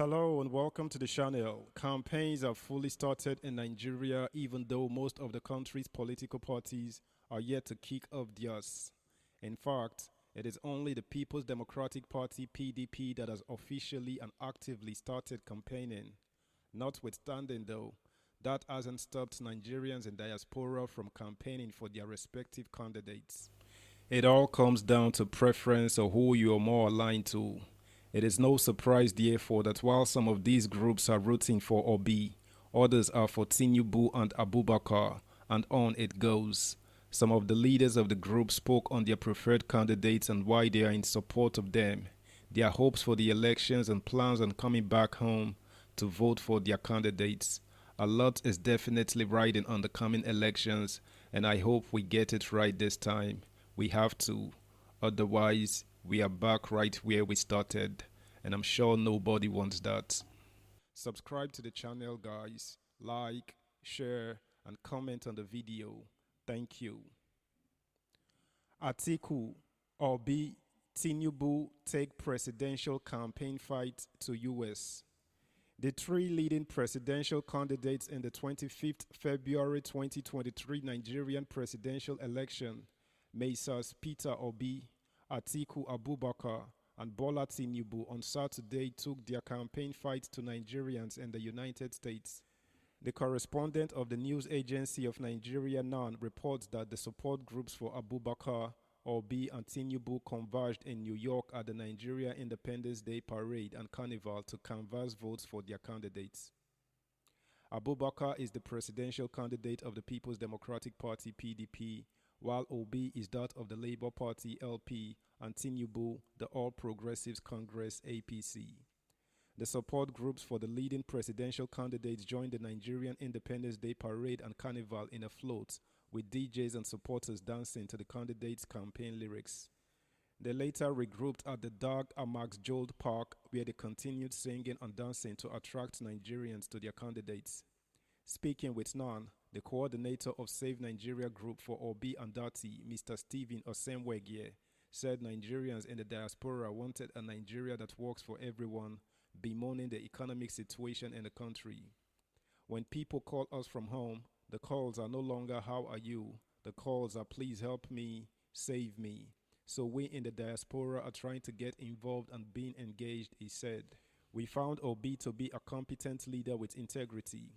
Hello and welcome to the channel. Campaigns are fully started in Nigeria, even though most of the country's political parties are yet to kick off theirs. In fact, it is only the People's Democratic Party (PDP) that has officially and actively started campaigning. Notwithstanding, though, that hasn't stopped Nigerians in diaspora from campaigning for their respective candidates. It all comes down to preference or who you are more aligned to. It is no surprise, therefore, that while some of these groups are rooting for Obi, others are for Tinubu and Abubakar, and on it goes. Some of the leaders of the group spoke on their preferred candidates and why they are in support of them, their hopes for the elections and plans on coming back home to vote for their candidates. A lot is definitely riding on the coming elections, and I hope we get it right this time. We have to. Otherwise, we are back right where we started, and I'm sure nobody wants that. Subscribe to the channel, guys. Like, share, and comment on the video. Thank you. Atiku, Obi, Tinubu take presidential campaign fight to US. The three leading presidential candidates in the 25th February 2023 Nigerian presidential election, Messrs. Peter Obi, Atiku Abubakar, and Bola Tinubu on Saturday took their campaign fight to Nigerians in the United States. The correspondent of the news agency of Nigeria NAN reports that the support groups for Abubakar, Obi, and Tinubu converged in New York at the Nigeria Independence Day Parade and Carnival to canvass votes for their candidates. Abubakar is the presidential candidate of the People's Democratic Party (PDP), while Obi is that of the Labour Party (LP) and Tinubu, the All Progressives Congress (APC). The support groups for the leading presidential candidates joined the Nigerian Independence Day Parade and Carnival in a float, with DJs and supporters dancing to the candidates' campaign lyrics. They later regrouped at the Dag Amax Jold Park, where they continued singing and dancing to attract Nigerians to their candidates. Speaking with NAN, the coordinator of Save Nigeria Group for Obi and Dati, Mr. Stephen Osemwegie, said Nigerians in the diaspora wanted a Nigeria that works for everyone, bemoaning the economic situation in the country. When people call us from home, the calls are no longer "How are you?" The calls are "Please help me, save me." So we in the diaspora are trying to get involved and being engaged, he said. We found Obi to be a competent leader with integrity.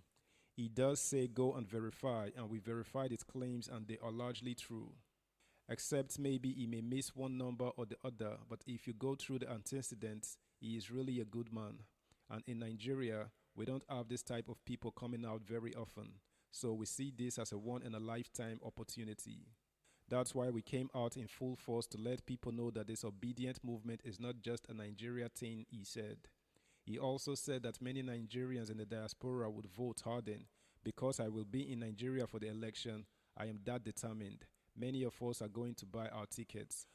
He does say go and verify, and we verified his claims and they are largely true. Except maybe he may miss one number or the other, but if you go through the antecedents, he is really a good man. And in Nigeria, we don't have this type of people coming out very often, so we see this as a one-in-a-lifetime opportunity. That's why we came out in full force to let people know that this obedient movement is not just a Nigeria thing, he said. He also said that many Nigerians in the diaspora would vote harden. Because I will be in Nigeria for the election, I am that determined. Many of us are going to buy our tickets.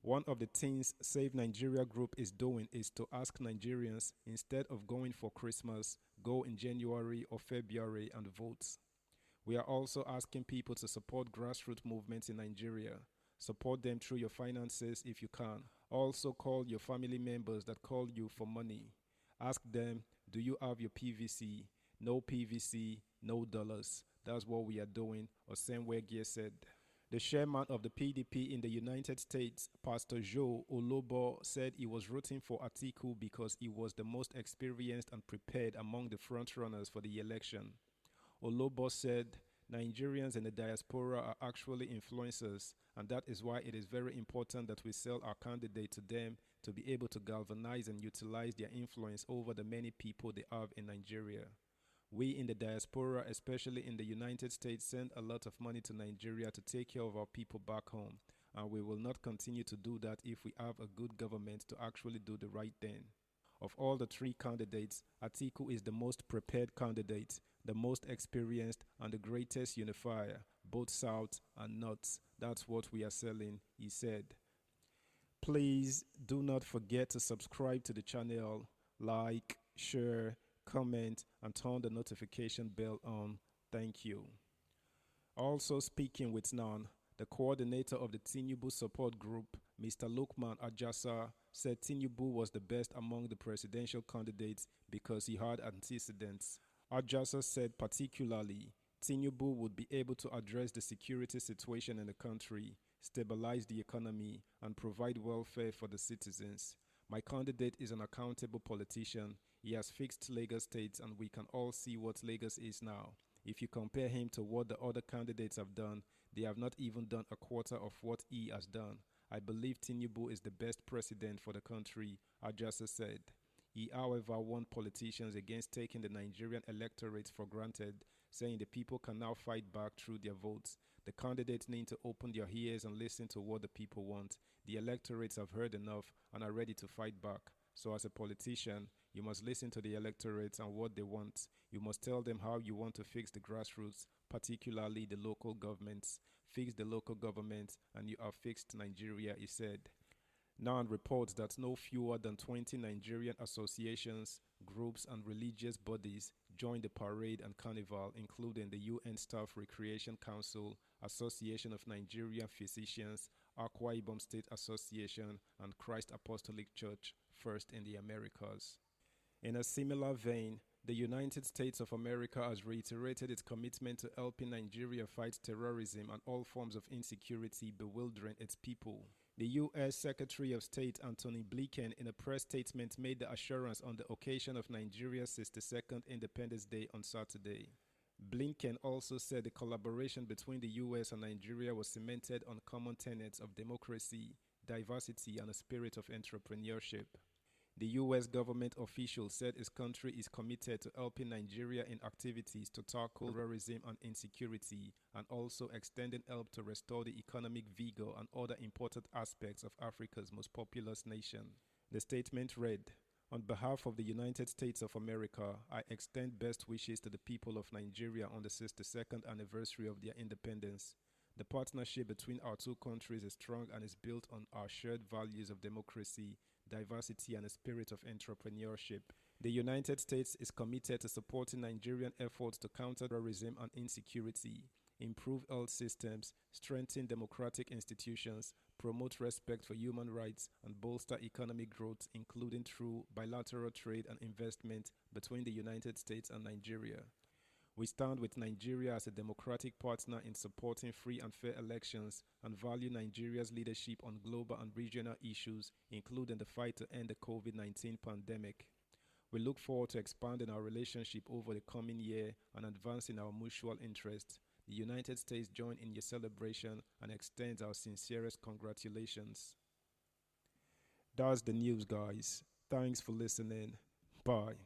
One of the things Save Nigeria Group is doing is to ask Nigerians, instead of going for Christmas, go in January or February and vote. We are also asking people to support grassroots movements in Nigeria. Support them through your finances if you can. Also call your family members that call you for money. Ask them, do you have your PVC? No PVC, no dollars. That's what we are doing, Osemwegie said. The chairman of the PDP in the United States, Pastor Joe Olobo, said he was rooting for Atiku because he was the most experienced and prepared among the frontrunners for the election. Olobo said, Nigerians in the diaspora are actually influencers, and that is why it is very important that we sell our candidate to them to be able to galvanize and utilize their influence over the many people they have in Nigeria. We in the diaspora, especially in the United States, send a lot of money to Nigeria to take care of our people back home, and we will not continue to do that if we have a good government to actually do the right thing. Of all the three candidates, Atiku is the most prepared candidate, the most experienced, and the greatest unifier, both South and North. That's what we are selling, he said. Please do not forget to subscribe to the channel, like, share, comment, and turn the notification bell on. Thank you. Also speaking with NAN, the coordinator of the Tinubu support group, Mr. Lukman Ajasa said Tinubu was the best among the presidential candidates because he had antecedents. Ajasa said particularly, Tinubu would be able to address the security situation in the country, stabilize the economy, and provide welfare for the citizens. My candidate is an accountable politician. He has fixed Lagos State, and we can all see what Lagos is now. If you compare him to what the other candidates have done, they have not even done a quarter of what he has done. I believe Tinubu is the best president for the country, Ajasa said. He, however, warned politicians against taking the Nigerian electorate for granted, saying the people can now fight back through their votes. The candidates need to open their ears and listen to what the people want. The electorates have heard enough and are ready to fight back. So as a politician, you must listen to the electorates and what they want. You must tell them how you want to fix the grassroots, particularly the local governments. Fix the local government and you have fixed Nigeria, he said. NAN reports that no fewer than 20 Nigerian associations, groups, and religious bodies joined the parade and carnival, including the UN Staff Recreation Council, Association of Nigerian Physicians, Akwa Ibom State Association, and Christ Apostolic Church, first in the Americas. In a similar vein, the United States of America has reiterated its commitment to helping Nigeria fight terrorism and all forms of insecurity bewildering its people. The U.S. Secretary of State Antony Blinken, in a press statement, made the assurance on the occasion of Nigeria's 62nd Independence Day on Saturday. Blinken also said the collaboration between the U.S. and Nigeria was cemented on common tenets of democracy, diversity, and a spirit of entrepreneurship. The U.S. government official said his country is committed to helping Nigeria in activities to tackle terrorism and insecurity, and also extending help to restore the economic vigor and other important aspects of Africa's most populous nation. The statement read, "On behalf of the United States of America, I extend best wishes to the people of Nigeria on the 62nd anniversary of their independence. The partnership between our two countries is strong and is built on our shared values of democracy, diversity, and a spirit of entrepreneurship. The United States is committed to supporting Nigerian efforts to counter terrorism and insecurity, improve health systems, strengthen democratic institutions, promote respect for human rights, and bolster economic growth, including through bilateral trade and investment between the United States and Nigeria. We stand with Nigeria as a democratic partner in supporting free and fair elections and value Nigeria's leadership on global and regional issues, including the fight to end the COVID-19 pandemic. We look forward to expanding our relationship over the coming year and advancing our mutual interests. The United States joins in your celebration and extends our sincerest congratulations." That's the news, guys. Thanks for listening. Bye.